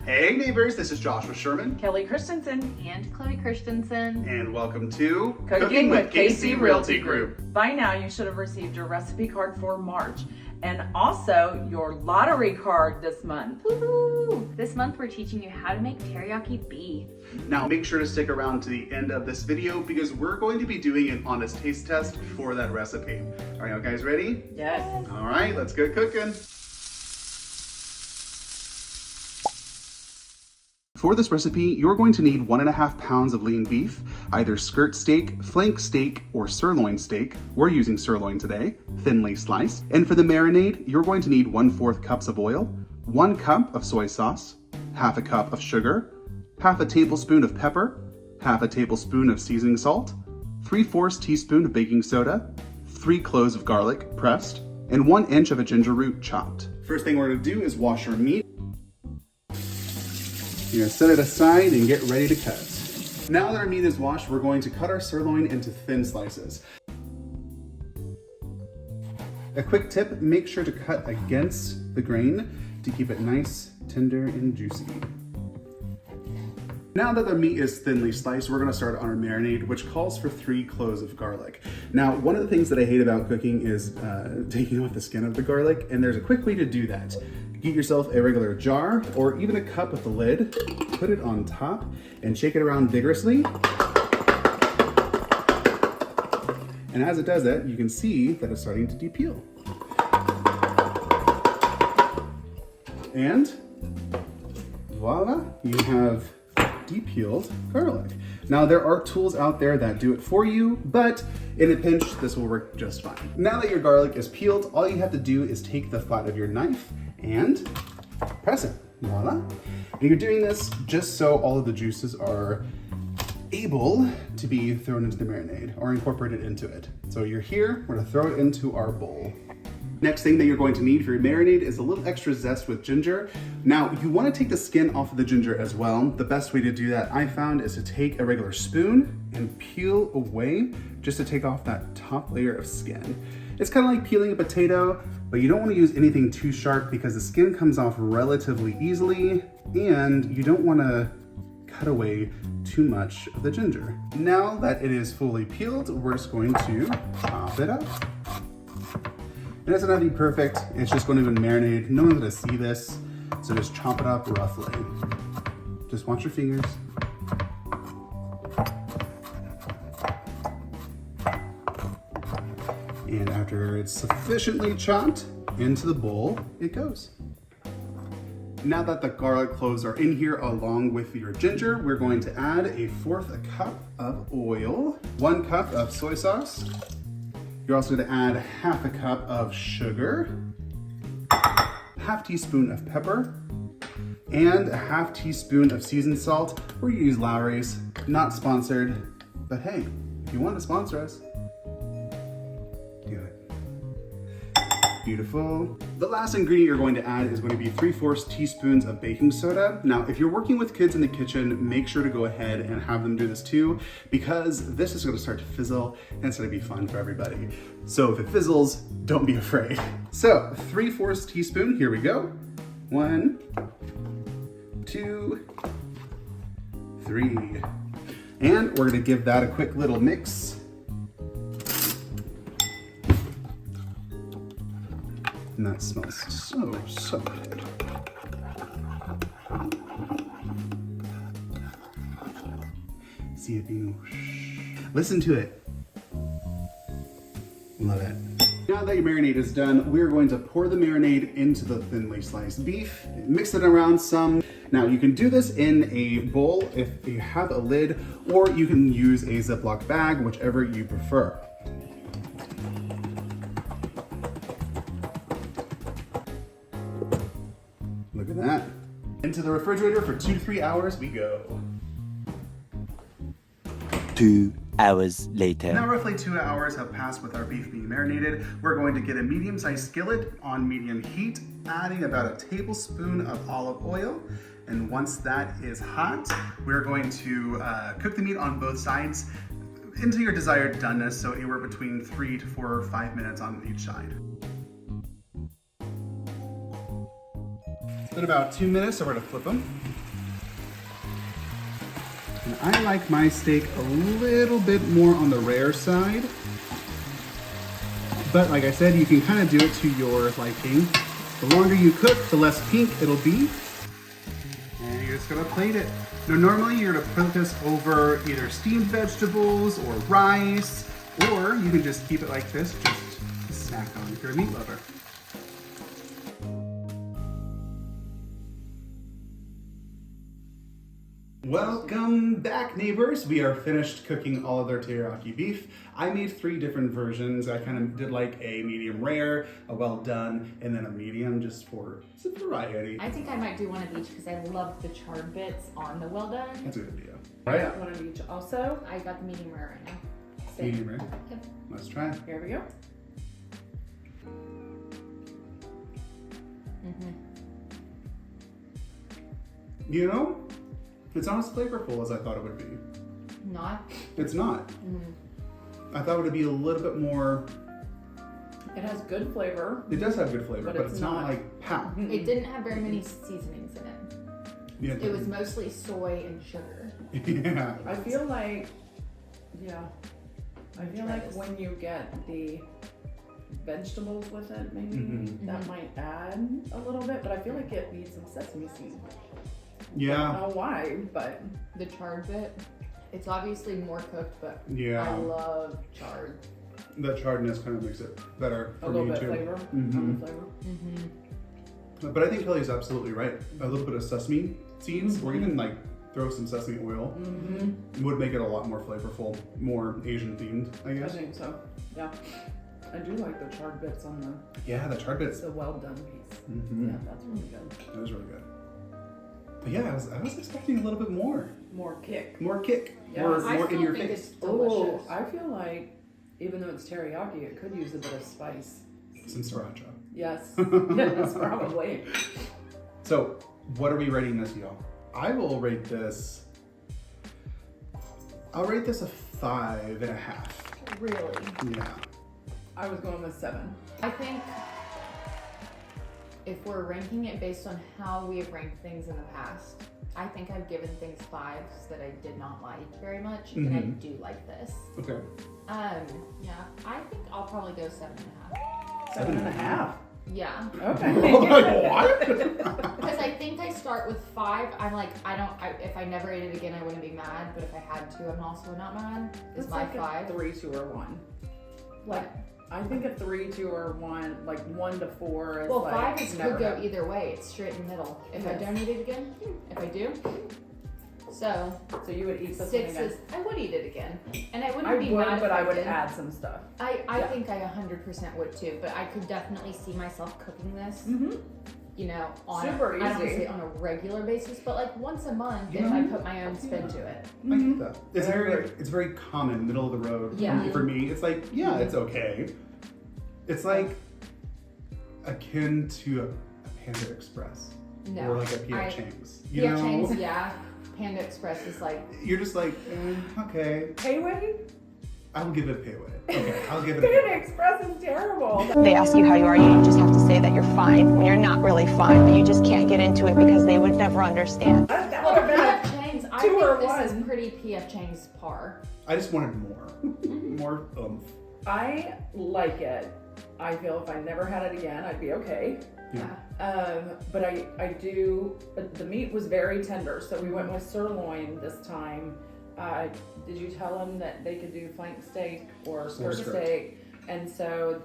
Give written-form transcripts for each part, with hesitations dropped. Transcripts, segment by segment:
Hey neighbors, this is Josh with Sherman. Kelly Christenson. And Chloe Christenson. And welcome to Cooking with KC Realty Group. By now you should have received your recipe card for March and also your lottery card this month. Woohoo! This month we're teaching you how to make teriyaki beef. Now make sure to stick around to the end of this video because we're going to be doing an honest taste test for that recipe. Are you guys ready? Yes. All right, let's get cooking. For this recipe, you're going to need 1.5 pounds of lean beef, either skirt steak, flank steak, or sirloin steak. We're using sirloin today, thinly sliced. And for the marinade, you're going to need 1/4 cups of oil, 1 cup of soy sauce, 1/2 cup of sugar, 1/2 tablespoon of pepper, 1/2 tablespoon of seasoning salt, 3/4 teaspoon of baking soda, 3 cloves of garlic pressed, and 1 inch of a ginger root chopped. First thing we're gonna do is wash our meat. You're gonna set it aside and get ready to cut. Now that our meat is washed, we're going to cut our sirloin into thin slices. A quick tip, make sure to cut against the grain to keep it nice, tender, and juicy. Now that the meat is thinly sliced, we're gonna start on our marinade, which calls for 3 cloves of garlic. Now, one of the things that I hate about cooking is taking off the skin of the garlic, and there's a quick way to do that. Get yourself a regular jar or even a cup with a lid, put it on top, and shake it around vigorously. And as it does that, you can see that it's starting to de-peel. And voila, you have de-peeled garlic. Now there are tools out there that do it for you, but in a pinch, this will work just fine. Now that your garlic is peeled, all you have to do is take the flat of your knife and press it, voila. And you're doing this just so all of the juices are able to be thrown into the marinade or incorporated into it. So you're here, we're gonna throw it into our bowl. Next thing that you're going to need for your marinade is a little extra zest with ginger. Now, you want to take the skin off of the ginger as well. The best way to do that, I found, is to take a regular spoon and peel away just to take off that top layer of skin. It's kind of like peeling a potato, but you don't want to use anything too sharp because the skin comes off relatively easily and you don't want to cut away too much of the ginger. Now that it is fully peeled, we're just going to chop it up. It doesn't have to be perfect, it's just going to marinate. No one's gonna see this, so just chop it up roughly. Just watch your fingers. And after it's sufficiently chopped, into the bowl it goes. Now that the garlic cloves are in here along with your ginger, we're going to add 1/4 cup of oil, 1 cup of soy sauce. You're also going to add 1/2 cup of sugar, 1/2 teaspoon of pepper, and 1/2 teaspoon of seasoned salt. We're going to use Lowry's, not sponsored, but hey, if you want to sponsor us, do it. Beautiful. The last ingredient you're going to add is going to be 3/4 teaspoons of baking soda. Now, if you're working with kids in the kitchen, make sure to go ahead and have them do this too, because this is going to start to fizzle and it's going to be fun for everybody. So if it fizzles, don't be afraid. So 3/4 teaspoon, here we go. 1, 2, 3. And we're going to give that a quick little mix. And that smells so good. See it being, listen to it. Love it. Now that your marinade is done, we're going to pour the marinade into the thinly sliced beef, mix it around some. Now you can do this in a bowl if you have a lid, or you can use a Ziploc bag, whichever you prefer. Look at that. Into the refrigerator for 2 to 3 hours we go. 2 hours later. Now roughly 2 hours have passed with our beef being marinated. We're going to get a medium-sized skillet on medium heat, adding about 1 tablespoon of olive oil. And once that is hot, we're going to cook the meat on both sides into your desired doneness, so anywhere between 3 to 4 or 5 minutes on each side. It's been about 2 minutes, so we're gonna flip them. And I like my steak a little bit more on the rare side. But like I said, you can kind of do it to your liking. The longer you cook, the less pink it'll be. And you're just gonna plate it. Now normally you're gonna put this over either steamed vegetables or rice, or you can just keep it like this, just to snack on if you're a meat lover. Welcome back, neighbors. We are finished cooking all of their teriyaki beef. I made 3 different versions. I kind of did like a medium rare, a well done, and then a medium just for some variety. I think I might do one of each because I love the charred bits on the well done. That's a good idea. I got one of each also. I got the medium rare right now. Medium rare? Yep. Let's try. Here we go. You know, it's not as flavorful as I thought it would be. Not? It's not. I thought it would be a little bit more. It has good flavor. It does have good flavor, But but it's it's not not. like pow. It didn't have very many seasonings in it. Yeah, It was mostly soy and sugar. yeah. I feel like, yeah. I feel Try like this. when you get the vegetables with it, maybe that might add a little bit, but I feel like it needs some sesame seed. I Yeah. don't know why, but The charred bit, it's obviously more cooked, but Yeah. I love charred. The charredness kind of makes it better a for little me bit too. flavor. Mhm. On the flavor. But I think Kelly's absolutely right. A little bit of sesame seeds, or even like throw some sesame oil, would make it a lot more flavorful, more Asian themed, I I guess. think so. Yeah. I do like the charred bits on Yeah, the charred bits. the well done piece. Mhm. Yeah, that's really good. That was really good. But yeah, I was expecting a little bit more More kick. kick, Yeah. more, I more still in your think face. it's Oh, delicious. I feel like even though it's teriyaki, it could use a bit of spice. Some sriracha. Yes, yes, probably. So, what are we rating this, y'all? I will rate this. I'll rate this a 5.5. Really? Yeah. I was going with 7. I think if we're ranking it based on how we have ranked things in the past, I think I've given things 5s that I did not like very much, and I do like this. Okay. Yeah, I think I'll probably go 7.5. 7.5. Yeah, Okay. What? because I think I start with 5. I'm like, if I never ate it again, I wouldn't be mad, but if I had to, I'm also not mad. Is It's my like 5? a 3, 2, or 1. Like, I think a 3, 2, or 1, like 1 to 4 is Well, like 5 is never could go happen. either way. It's straight in the middle. If I Yes. don't eat it again, if I do. So So you would eat this 6 one again? is, I would eat it again. And I wouldn't I be would, mad but if I would did. add some stuff. I Yeah. think I 100% would too, but I could definitely see myself cooking this, you know, on Super I don't easy. say on a regular basis, but like once a month You if know, I put my own spin to it. I get that. It's I very, agree. it's very common, middle of the road. Yeah. For me, it's like, yeah, it's okay. It's like akin to a Panda Express No. or like a P.F. I- Chang's. You PF know, Chang's, yeah. Panda Express is like, you're just like, okay, Payway? I'll give it payway. Okay, I'll give it. Panda A Express is terrible. They ask you how you are, you just have to say that you're fine when you're not really fine, but you just can't get into it because they would never understand. That well, would have been PF a Chang's, I 2 or think this 1. is pretty PF Chang's par. I just wanted more, more oomph. I like it. I feel if I never had it again, I'd be okay. Yeah. But I do, the meat was very tender, so we went with sirloin this time. Did you tell them that they could do flank steak or skirt skirt. steak? And so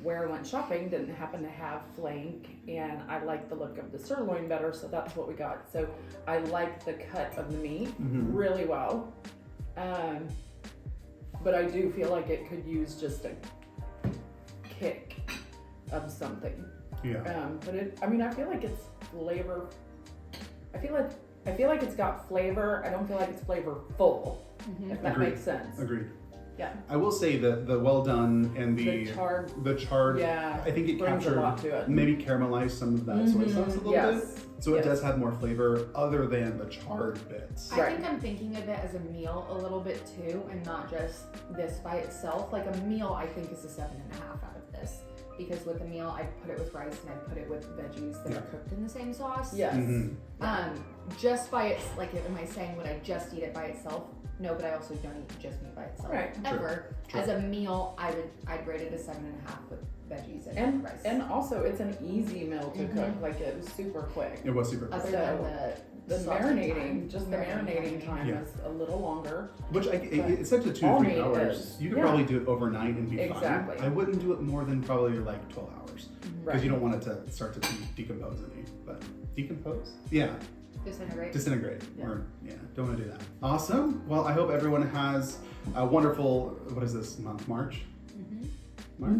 where I went shopping didn't happen to have flank, and I like the look of the sirloin better, so that's what we got. So I like the cut of the meat really well. But I do feel like it could use just a kick of something. Yeah. But I feel like it's flavor. I feel like it's got flavor. I don't feel like it's flavorful. If that Agreed. makes sense. Agreed. Yeah. I will say that the well done and The charred. yeah, I think it brings captured a lot to it. maybe caramelized some of that soy sauce a little Yes. bit. So it Yes. does have more flavor other than the charred bits. I Right. think I'm thinking of it as a meal a little bit too, and not just this by itself. Like a meal, I think is a 7.5 out of this. because with a meal, I put it with rice and I put it with veggies that Yeah. are cooked in the same sauce. Yes. Just by its, like, am I saying would I just eat it by itself? No, but I also don't eat just meat by itself. Right. Ever. True. As a meal, I'd rate it a 7.5 with veggies and, And rice. and also it's an easy meal to cook. Like it was super quick. It was super Other quick. than The sauce marinating, time. just the marinating time Yeah. is a little longer. Which it's set to 2 to All 3 meat hours. is. You could Yeah. probably do it overnight and be Exactly. fine. I wouldn't do it more than probably like 12 hours. Because Right. you don't want it to start to decompose in you. But decompose? Yeah. Disintegrate. Yeah. Or don't want to do that. Awesome. Well, I hope everyone has a wonderful, what is this month? March? March?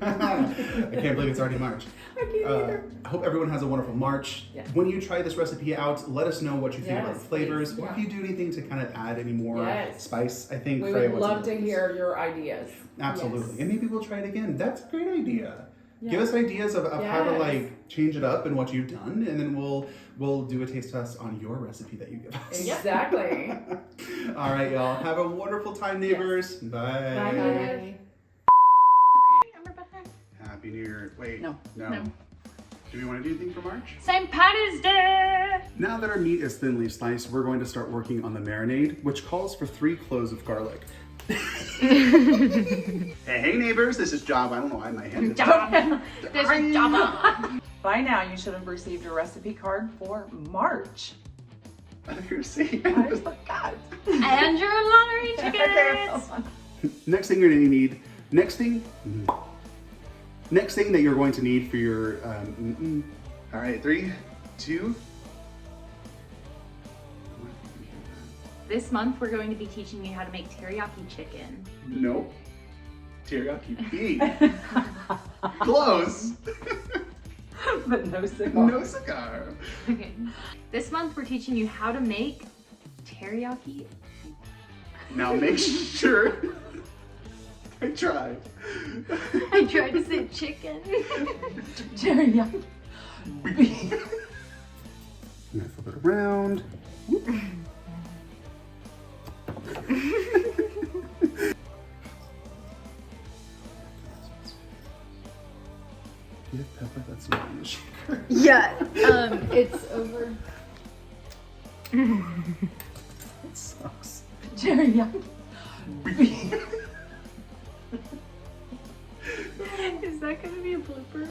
I can't believe it's already March. I can't either. I hope everyone has a wonderful March. Yeah. When you try this recipe out, let us know what you think about Yes, the flavors, please. or if you do anything to kind of add any more Yes. spice. I think We Freya would wants love to this. hear your ideas. Absolutely. Yes. And maybe we'll try it again. That's a great idea. Yeah. Give us ideas of how to Yes. like change it up and what you've done, and then we'll do a taste test on your recipe that you give us. Exactly. All right, y'all. Have a wonderful time, neighbors. Bye. Bye. Happy New Year. Wait. No. No. Do we want to do anything for March? St. Patty's Day! Now that our meat is thinly sliced, we're going to start working on the marinade, which calls for 3 cloves of garlic. Hey neighbors, this is Job. I don't know why my hand is There's a Java. By now, you should have received a recipe card for March. I thought you were saying I forgot. And your lottery tickets! Next thing you're going to need, next thing that you're going to need for your, all right, 3, 2. This month, we're going to be teaching you how to make teriyaki chicken. Nope. Teriyaki beef. Close. But no cigar. No cigar. Okay. This month, we're teaching you how to make teriyaki. Now make sure. I tried. I tried to say chicken. Teriyaki. I'm gonna flip it around. Whoop. Do you have pepper? That's not in the shaker. Yeah. It's over. It sucks. Teriyaki. Is that going to be a blooper?